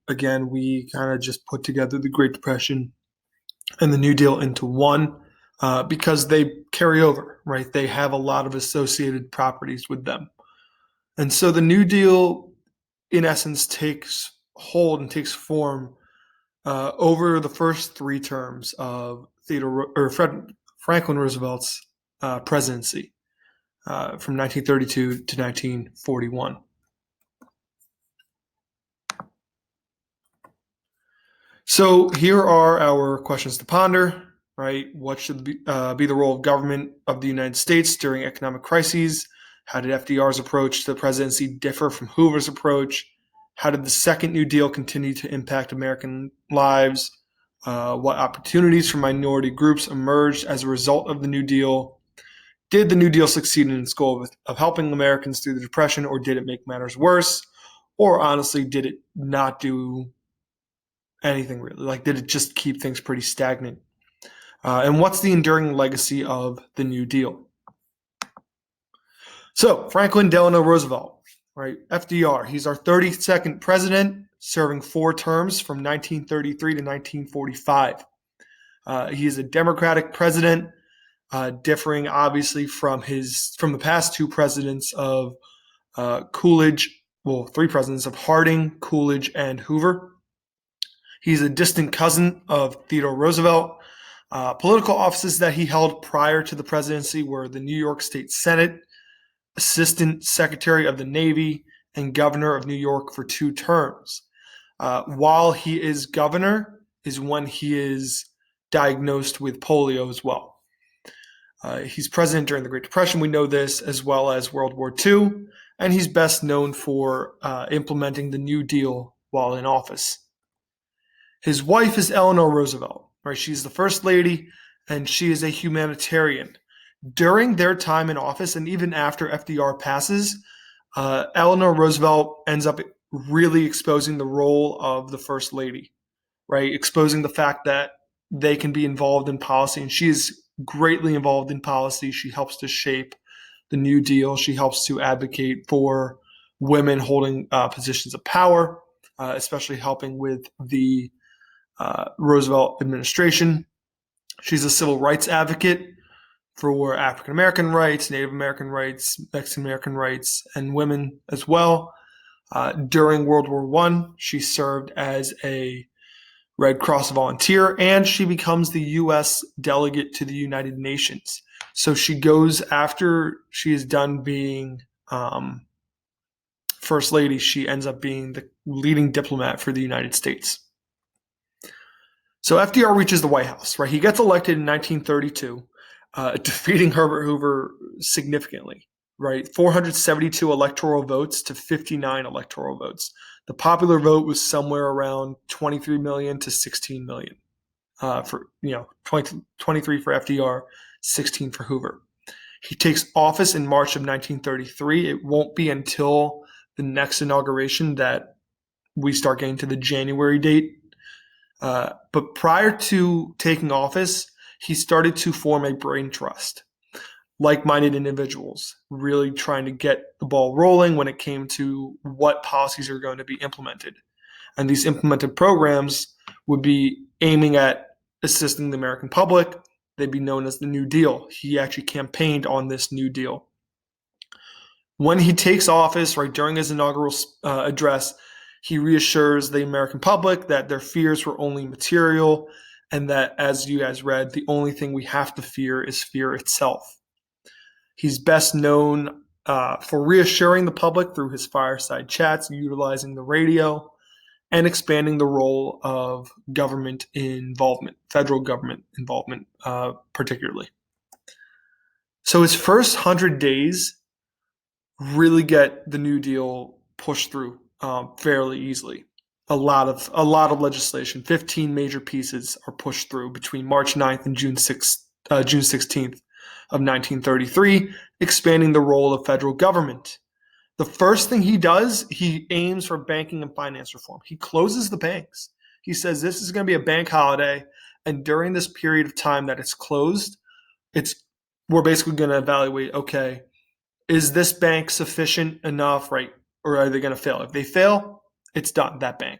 again, we kind of just put together the Great Depression and the New Deal into one because they carry over, right? They have a lot of associated properties with them. And so the New Deal, in essence, takes hold and takes form over the first three terms of Franklin Roosevelt's presidency from 1932 to 1941. So here are our questions to ponder, right? What should be the role of government of the United States during economic crises? How did FDR's approach to the presidency differ from Hoover's approach? How did the Second New Deal continue to impact American lives? What opportunities for minority groups emerged as a result of the New Deal? Did the New Deal succeed in its goal of helping Americans through the Depression, or did it make matters worse? Or honestly, did it not do anything really? Like, did it just keep things pretty stagnant? And what's the enduring legacy of the New Deal? So, Franklin Delano Roosevelt, right? FDR, he's our 32nd president, serving 4 terms from 1933 to 1945. He is a Democratic president, differing obviously from the past 2 presidents of Coolidge, 3 presidents of Harding, Coolidge, and Hoover. He's a distant cousin of Theodore Roosevelt. Political offices that he held prior to the presidency were the New York State Senate, Assistant Secretary of the Navy, and Governor of New York for 2 terms. While he is governor is when he is diagnosed with polio as well. He's president during the Great Depression, we know this, as well as World War II, and he's best known for implementing the New Deal while in office. His wife is Eleanor Roosevelt, right? She's the first lady, and she is a humanitarian. During their time in office, and even after FDR passes, Eleanor Roosevelt ends up really exposing the role of the first lady, right? Exposing the fact that they can be involved in policy, and she is greatly involved in policy. She helps to shape the New Deal. She helps to advocate for women holding positions of power, especially helping with the Roosevelt administration. She's a civil rights advocate for African American rights, Native American rights, Mexican American rights, and women as well. During World War I, she served as a Red Cross volunteer, and she becomes the U.S. delegate to the United Nations. So she goes, after she is done being First Lady, she ends up being the leading diplomat for the United States. So FDR reaches the White House, right? He gets elected in 1932, defeating Herbert Hoover significantly, right? 472 electoral votes to 59 electoral votes. The popular vote was somewhere around 23 million to 16 million for 23 for FDR, 16 for Hoover. He takes office in March of 1933. It won't be until the next inauguration that we start getting to the January date. But prior to taking office, he started to form a brain trust, like-minded individuals, really trying to get the ball rolling when it came to what policies are going to be implemented. And these implemented programs would be aiming at assisting the American public. They'd be known as the New Deal. He actually campaigned on this New Deal. When he takes office, right during his inaugural address, he reassures the American public that their fears were only material, and that, as you guys read, the only thing we have to fear is fear itself. He's best known for reassuring the public through his fireside chats, utilizing the radio, and expanding the role of government involvement, federal government involvement particularly. So his first 100 days really get the New Deal pushed through fairly easily. A lot of legislation, 15 major pieces are pushed through between March 9th and June 16th of 1933, expanding the role of federal government. The first thing he does, he aims for banking and finance reform. He closes the banks. He says this is going to be a bank holiday, and during this period of time that it's closed, we're basically going to evaluate, okay, is this bank sufficient enough, right? Or are they going to fail? If they fail, it's done, that bank.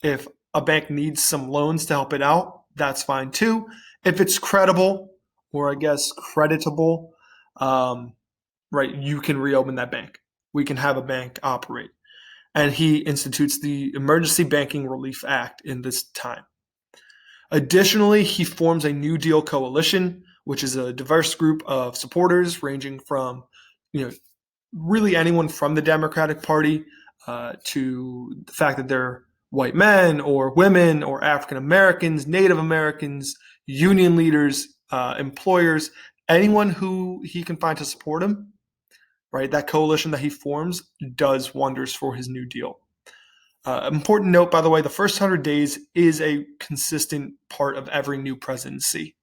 If a bank needs some loans to help it out, that's fine too. If it's credible, or I guess creditable, right, you can reopen that bank. We can have a bank operate. And he institutes the Emergency Banking Relief Act in this time. Additionally, he forms a New Deal coalition, which is a diverse group of supporters ranging from, really anyone from the Democratic Party to the fact that they're white men or women or African Americans, Native Americans, union leaders, employers, anyone who he can find to support him, right? That coalition that he forms does wonders for his New Deal. Important note, by the way, the first 100 days is a consistent part of every new presidency.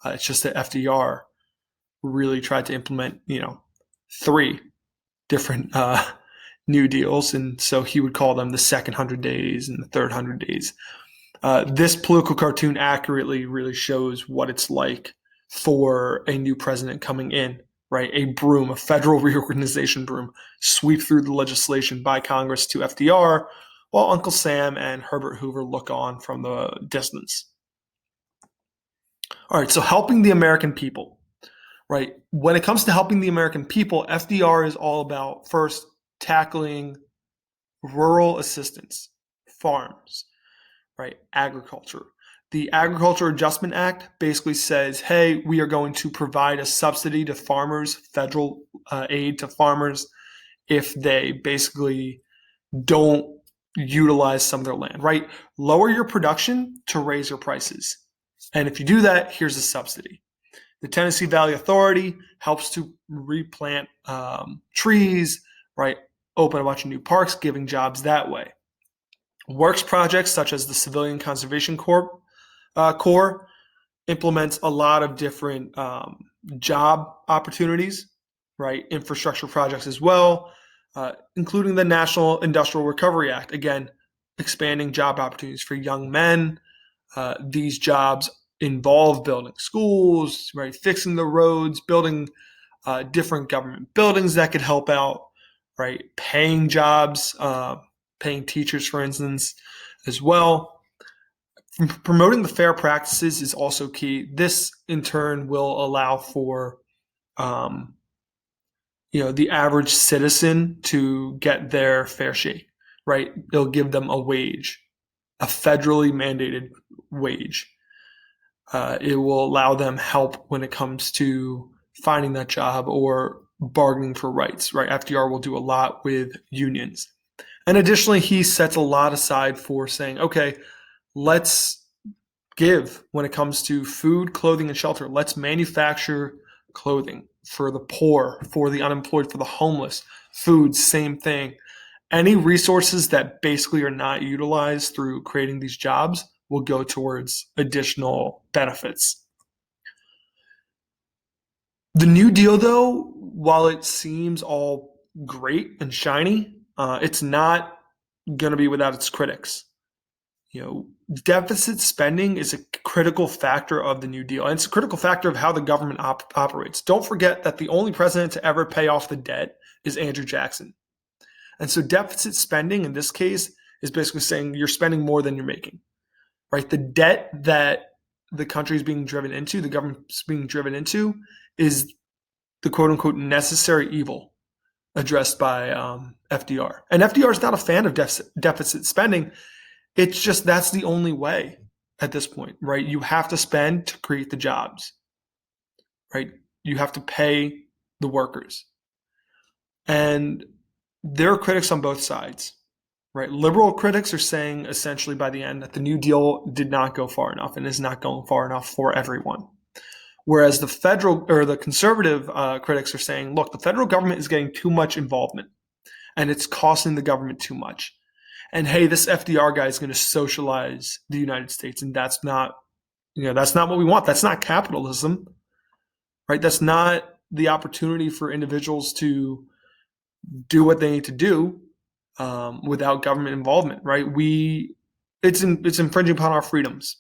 It's just that FDR really tried to implement, 3 different New Deals, and so he would call them the second 100 days and the third 100 days. This political cartoon accurately really shows what it's like for a new president coming in, right? A broom, a federal reorganization broom, sweep through the legislation by Congress to FDR, while Uncle Sam and Herbert Hoover look on from the distance. All right, so helping the American people, right? When it comes to helping the American people, FDR is all about first tackling rural assistance, farms, right? Agriculture. The Agriculture Adjustment Act basically says, hey, we are going to provide a subsidy to farmers, federal aid to farmers, if they basically don't utilize some of their land, right? Lower your production to raise your prices. And if you do that, here's a subsidy. The Tennessee Valley Authority helps to replant trees, right? Open a bunch of new parks, giving jobs that way. Works projects such as the Civilian Conservation Corps implements a lot of different job opportunities, right? Infrastructure projects as well, including the National Industrial Recovery Act. Again, expanding job opportunities for young men. These jobs involve building schools, right? Fixing the roads, building different government buildings that could help out, right? Paying jobs, paying teachers, for instance, as well. Promoting the fair practices is also key. This, in turn, will allow for, the average citizen to get their fair shake, right? It'll give them a wage, a federally mandated wage. It will allow them help when it comes to finding that job or bargaining for rights, right? FDR will do a lot with unions. And additionally, he sets a lot aside for saying, okay, let's give when it comes to food, clothing, and shelter. Let's manufacture clothing for the poor, for the unemployed, for the homeless. Food, same thing. Any resources that basically are not utilized through creating these jobs will go towards additional benefits. The New Deal, though, while it seems all great and shiny, it's not going to be without its critics. Deficit spending is a critical factor of the New Deal, and it's a critical factor of how the government operates. Don't forget that the only president to ever pay off the debt is Andrew Jackson. And so deficit spending in this case is basically saying you're spending more than you're making, right? The debt that the country is being driven into, the government's being driven into, is the quote unquote necessary evil addressed by FDR. And FDR is not a fan of deficit spending. It's just that's the only way at this point, right? You have to spend to create the jobs, right? You have to pay the workers. And there are critics on both sides, right? Liberal critics are saying essentially by the end that the New Deal did not go far enough and is not going far enough for everyone. Whereas the federal or the conservative critics are saying, look, the federal government is getting too much involvement and it's costing the government too much. And hey, this FDR guy is going to socialize the United States, and that's not what we want. That's not capitalism, right? That's not the opportunity for individuals to do what they need to do without government involvement, right? It's infringing upon our freedoms,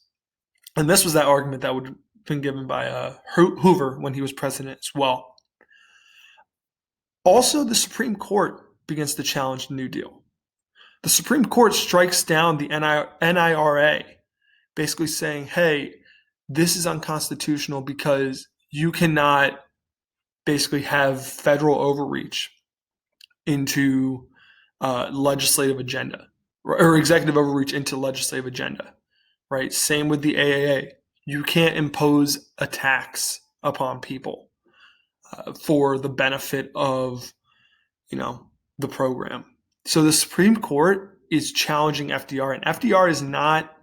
and this was that argument that would have been given by Hoover when he was president as well. Also, the Supreme Court begins to challenge the New Deal. The Supreme Court strikes down the NIRA, basically saying, hey, this is unconstitutional because you cannot basically have federal overreach into legislative agenda, or executive overreach into legislative agenda, right? Same with the AAA. You can't impose a tax upon people for the benefit of, the program. So the Supreme Court is challenging FDR, and FDR is not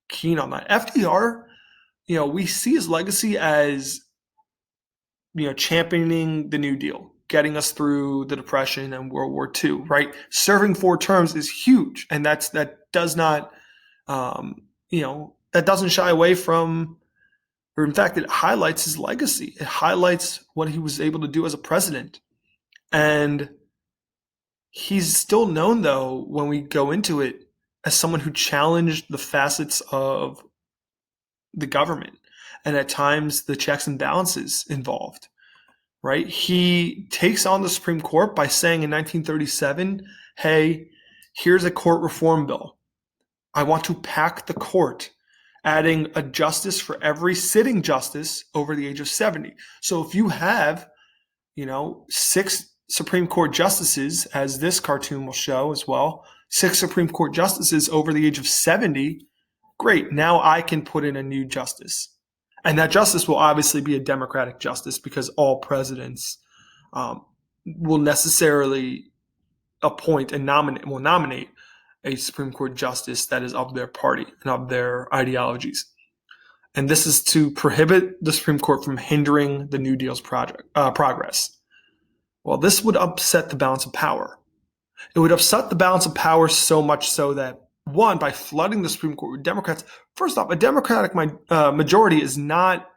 keen on that. FDR, we see his legacy as, championing the New Deal, getting us through the Depression and World War II, right? Serving 4 terms is huge, and that does not, that doesn't shy away from, or in fact, it highlights his legacy. It highlights what he was able to do as a president. And he's still known, though, when we go into it, as someone who challenged the facets of the government and at times the checks and balances involved, right? He takes on the Supreme Court by saying in 1937, hey, here's a court reform bill. I want to pack the court, adding a justice for every sitting justice over the age of 70. So if you have, 6 Supreme Court justices, as this cartoon will show as well, 6 Supreme Court justices over the age of 70, great, now I can put in a new justice. And that justice will obviously be a Democratic justice, because all presidents will necessarily appoint and nominate a Supreme Court justice that is of their party and of their ideologies. And this is to prohibit the Supreme Court from hindering the New Deal's progress. Well, this would upset the balance of power. It would upset the balance of power so much so that, one, by flooding the Supreme Court with Democrats, first off, a Democratic majority is not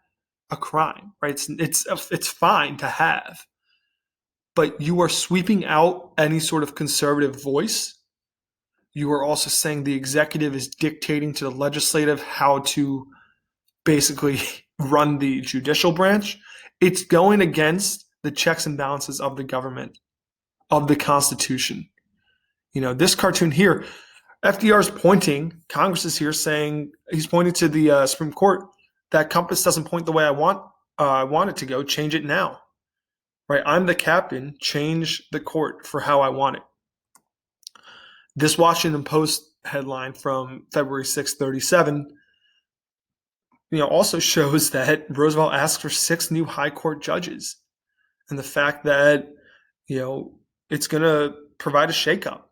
a crime, right? It's fine to have. But you are sweeping out any sort of conservative voice. You are also saying the executive is dictating to the legislative how to basically run the judicial branch. It's going against the checks and balances of the government, of the Constitution. This cartoon here, FDR is pointing, Congress is here saying, he's pointing to the Supreme Court, that compass doesn't point the way I want it to go, change it now. Right? I'm the captain, change the court for how I want it. This Washington Post headline from February 6, 1937, also shows that Roosevelt asked for 6 new high court judges. And the fact that, it's going to provide a shakeup.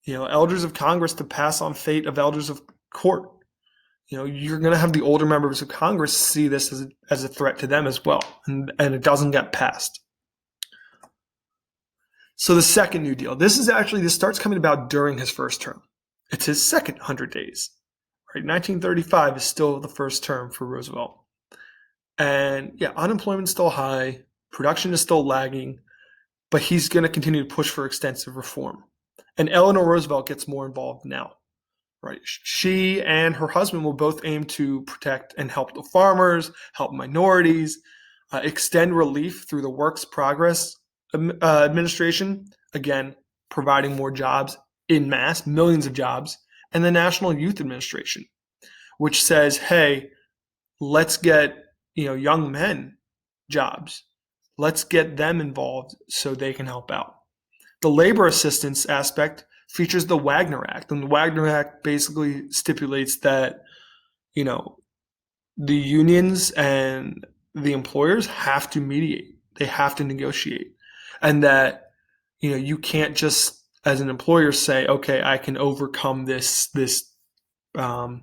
Elders of Congress to pass on fate of elders of court. You're going to have the older members of Congress see this as a threat to them as well. And it doesn't get passed. So the second New Deal, this starts coming about during his first term. It's his second 100 days. Right? 1935 is still the first term for Roosevelt. And unemployment's still high. Production is still lagging, but he's going to continue to push for extensive reform. And Eleanor Roosevelt gets more involved now, right? She and her husband will both aim to protect and help the farmers, help minorities, extend relief through the Works Progress Administration, again, providing more jobs en masse, millions of jobs, and the National Youth Administration, which says, hey, let's get young men jobs. Let's get them involved so they can help out. The labor assistance aspect features the Wagner Act. And the Wagner Act basically stipulates that, the unions and the employers have to mediate. They have to negotiate. And that, you can't just, as an employer, say, okay, I can overcome this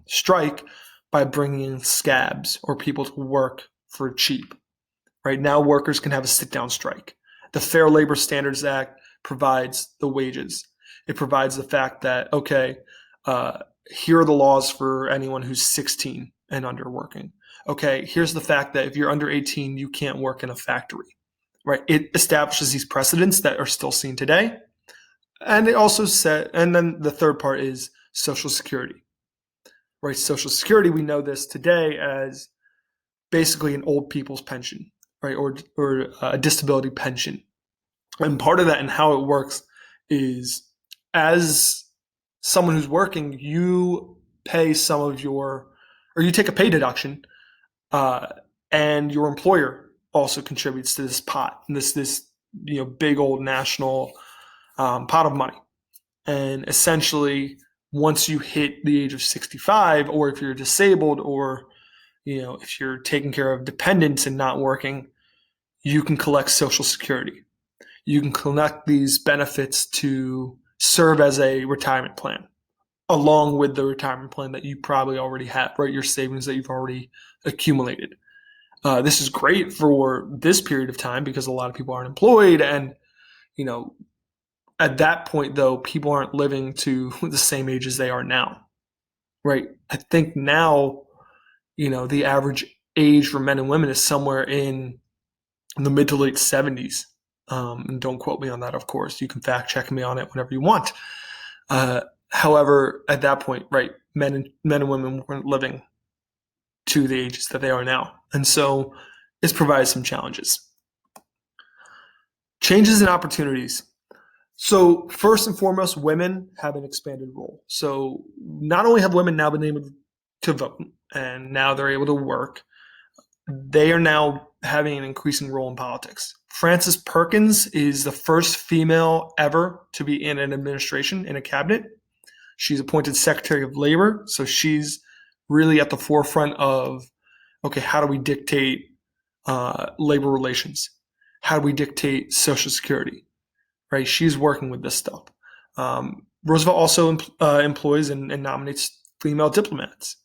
strike by bringing in scabs or people to work for cheap. Right now, workers can have a sit-down strike. The Fair Labor Standards Act provides the wages. It provides the fact that, okay, here are the laws for anyone who's 16 and under working. Okay, here's the fact that if you're under 18, you can't work in a factory. Right? It establishes these precedents that are still seen today. And it also and then the third part is Social Security. Right? Social Security, we know this today as basically an old people's pension. Right, or a disability pension. And part of that and how it works is, as someone who's working, you pay some of your, or you take a pay deduction, uh, and your employer also contributes to this pot, this big old national pot of money. And essentially, once you hit the age of 65, or if you're disabled, or if you're taking care of dependents and not working, you can collect Social Security. You can collect these benefits to serve as a retirement plan, along with the retirement plan that you probably already have, right? Your savings that you've already accumulated. This is great for this period of time because a lot of people aren't employed. And, at that point, though, people aren't living to the same age as they are now, right? I think now, the average age for men and women is somewhere in the mid to late 70s. And don't quote me on that, of course. You can fact check me on it whenever you want. However, at that point, right, men and women weren't living to the ages that they are now. And so it's provided some challenges. Changes and opportunities. So first and foremost, women have an expanded role. So not only have women now been able to vote, and now they're able to work, they are now having an increasing role in politics. Frances Perkins is the first female ever to be in an administration, in a cabinet. She's appointed Secretary of Labor, so she's really at the forefront of, okay, how do we dictate labor relations? How do we dictate Social Security? Right? She's working with this stuff. Roosevelt also employs and nominates female diplomats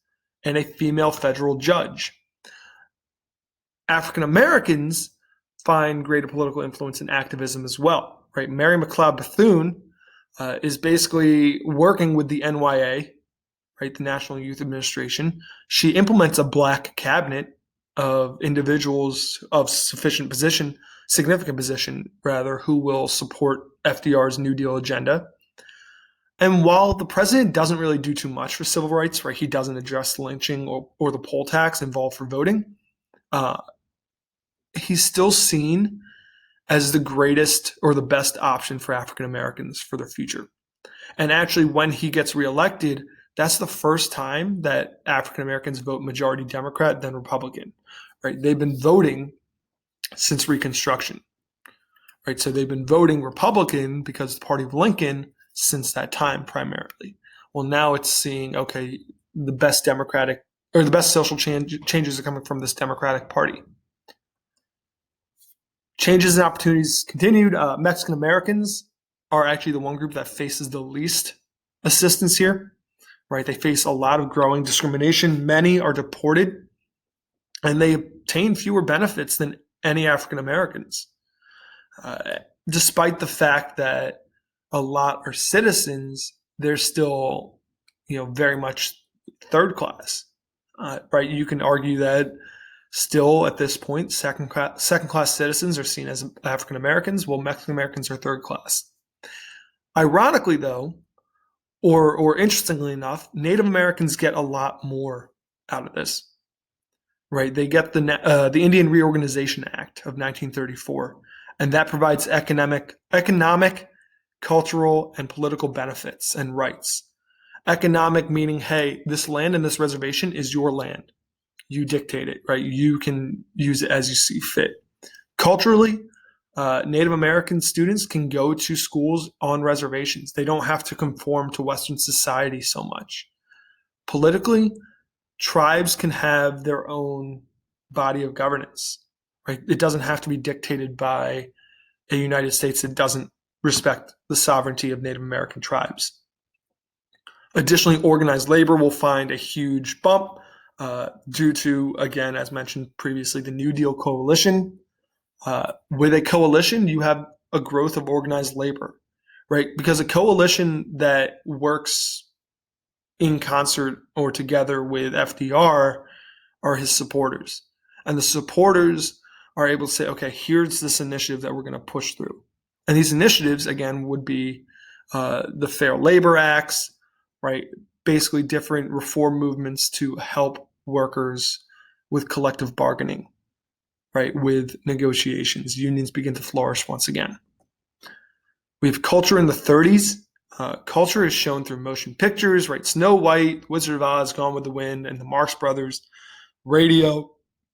and a female federal judge. African Americans find greater political influence and activism as well. Right? Mary McLeod Bethune is basically working with the NYA, right, the National Youth Administration. She implements a black cabinet of individuals of significant position, who will support FDR's New Deal agenda. And while the president doesn't really do too much for civil rights, right, he doesn't address lynching or the poll tax involved for voting, he's still seen as the greatest or the best option for African Americans for their future. And actually, when he gets reelected, that's the first time that African Americans vote majority Democrat, then Republican. Right? They've been voting since Reconstruction. Right? So they've been voting Republican because of the party of Lincoln since that time primarily. Well, now it's seeing, okay, the best Democratic or the best social changes are coming from this Democratic Party. Changes and opportunities continued. Mexican Americans are actually the one group that faces the least assistance here. Right? They face a lot of growing discrimination. Many are deported, and they obtain fewer benefits than any African Americans, despite the fact that a lot are citizens. They're still, very much third class. Right? You can argue that still at this point, second class citizens are seen as African Americans, while Mexican Americans are third class. Ironically, though, or interestingly enough, Native Americans get a lot more out of this. Right? They get the Indian Reorganization Act of 1934, and that provides economic, cultural, and political benefits and rights. Economic meaning, hey, this land and this reservation is your land. You dictate it, right? You can use it as you see fit. Culturally, Native American students can go to schools on reservations. They don't have to conform to Western society so much. Politically, tribes can have their own body of governance, right? It doesn't have to be dictated by a United States that doesn't respect the sovereignty of Native American tribes. Additionally, organized labor will find a huge bump due to, again, as mentioned previously, the New Deal coalition. With a coalition, you have a growth of organized labor, right? Because a coalition that works in concert or together with FDR are his supporters. And the supporters are able to say, okay, here's this initiative that we're going to push through. And these initiatives, again, would be the Fair Labor Acts, right? Basically different reform movements to help workers with collective bargaining, right? With negotiations. Unions begin to flourish once again. We have culture in the 30s. Culture is shown through motion pictures, right? Snow White, Wizard of Oz, Gone with the Wind, and the Marx Brothers. Radio,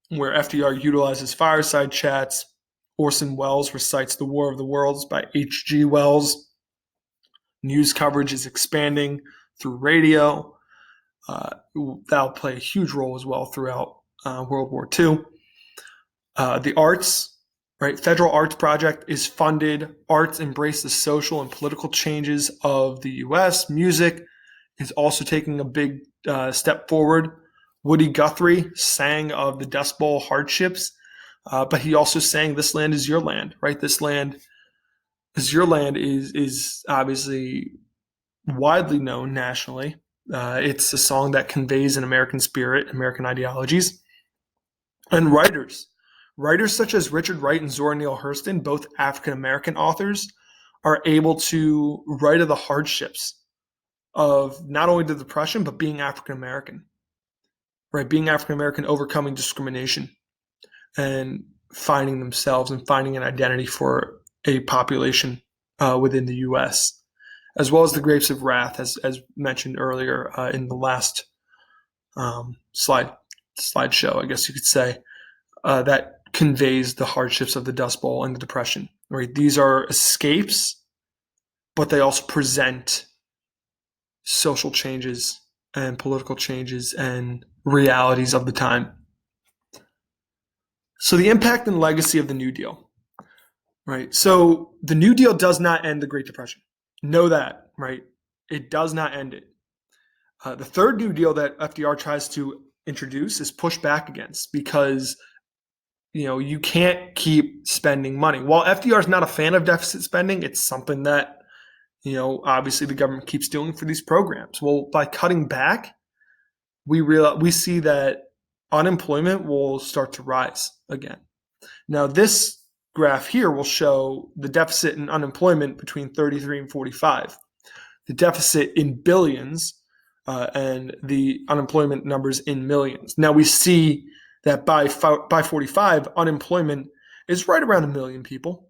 where FDR utilizes fireside chats. Orson Welles recites The War of the Worlds by H.G. Wells. News coverage is expanding through radio. That'll play a huge role as well throughout World War II. The arts, right? Federal Arts Project is funded. Arts embrace the social and political changes of the U.S. Music is also taking a big step forward. Woody Guthrie sang of the Dust Bowl hardships, but he also sang "This Land Is Your Land," right? This land is your land is obviously widely known nationally. It's a song that conveys an American spirit, American ideologies. And writers such as Richard Wright and Zora Neale Hurston, both African-American authors, are able to write of the hardships of not only the Depression, but being African-American, right? Being African-American, overcoming discrimination and finding themselves and finding an identity for a population within the U.S., as well as the Grapes of Wrath, as mentioned earlier in the last slideshow, I guess you could say, that conveys the hardships of the Dust Bowl and the Depression. Right? These are escapes, but they also present social changes and political changes and realities of the time. So the impact and legacy of the New Deal, right? So the New Deal does not end the Great Depression. Know that, right? It does not end it. The third New Deal that FDR tries to introduce is pushed back against because, you can't keep spending money. While FDR is not a fan of deficit spending, it's something that, obviously the government keeps doing for these programs. Well, by cutting back, we see that unemployment will start to rise again. Now, this graph here will show the deficit and unemployment between 33 and 45. The deficit in billions and the unemployment numbers in millions. Now we see that by 45, unemployment is right around 1 million people,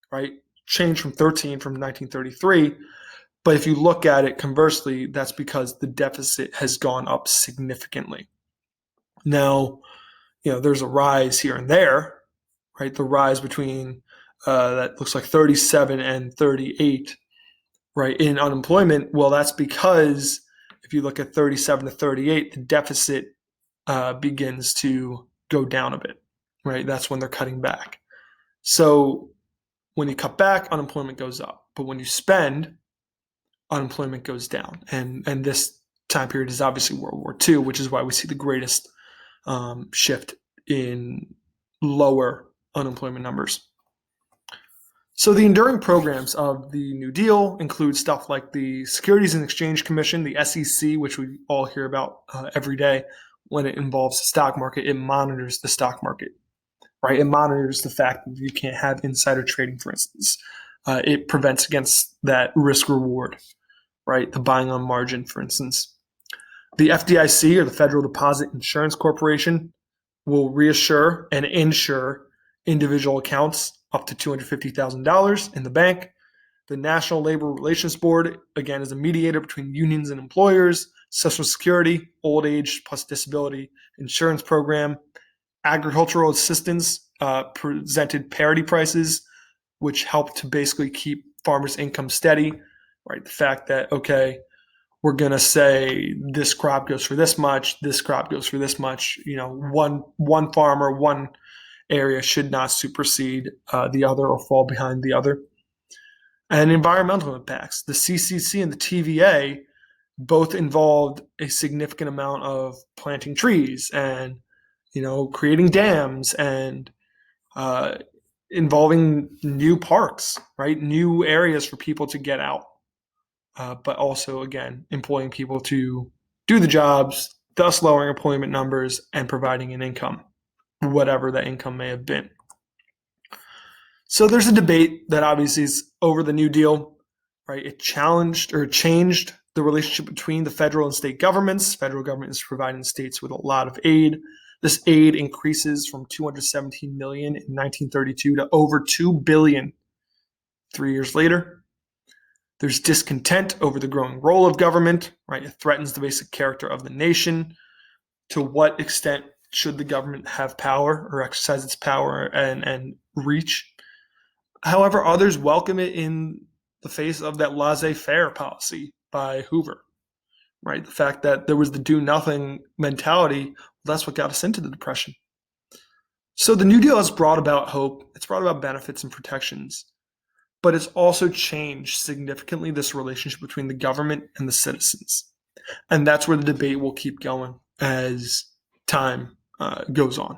right? Changed from 13 from 1933. But if you look at it conversely, that's because the deficit has gone up significantly. Now, there's a rise here and there, right? The rise between that looks like 37 and 38, right, in unemployment. Well, that's because if you look at 37 to 38, the deficit begins to go down a bit, right? That's when they're cutting back. So when you cut back, unemployment goes up. But when you spend, unemployment goes down. And this time period is obviously World War II, which is why we see the greatest shift in lower unemployment numbers. So the enduring programs of the New Deal include stuff like the Securities and Exchange Commission, the SEC, which we all hear about every day when it involves the stock market. It monitors the stock market, right? It monitors the fact that you can't have insider trading, for instance. It prevents against that risk reward, right? The buying on margin, for instance. The FDIC, or the Federal Deposit Insurance Corporation, will reassure and insure individual accounts up to $250,000 in the bank. The National Labor Relations Board, again, is a mediator between unions and employers. Social Security, old age plus disability insurance program. Agricultural assistance presented parity prices, which help to basically keep farmers' income steady, right? The fact that, okay, we're going to say this crop goes for this much, this crop goes for this much, one farmer, one area should not supersede the other or fall behind the other. And environmental impacts. The CCC and the TVA both involved a significant amount of planting trees and, creating dams and involving new parks, right? New areas for people to get out. But also, again, employing people to do the jobs, thus lowering employment numbers and providing an income, whatever that income may have been. So there's a debate that obviously is over the New Deal, right? It changed the relationship between the federal and state governments. Federal government is providing states with a lot of aid. This aid increases from $217 million in 1932 to over $2 billion 3 years later. There's discontent over the growing role of government, right? It threatens the basic character of the nation. To what extent should the government have power or exercise its power and reach? However, others welcome it in the face of that laissez-faire policy by Hoover, right? The fact that there was the do-nothing mentality, that's what got us into the Depression. So the New Deal has brought about hope. It's brought about benefits and protections, but it's also changed significantly this relationship between the government and the citizens. And that's where the debate will keep going as time goes on.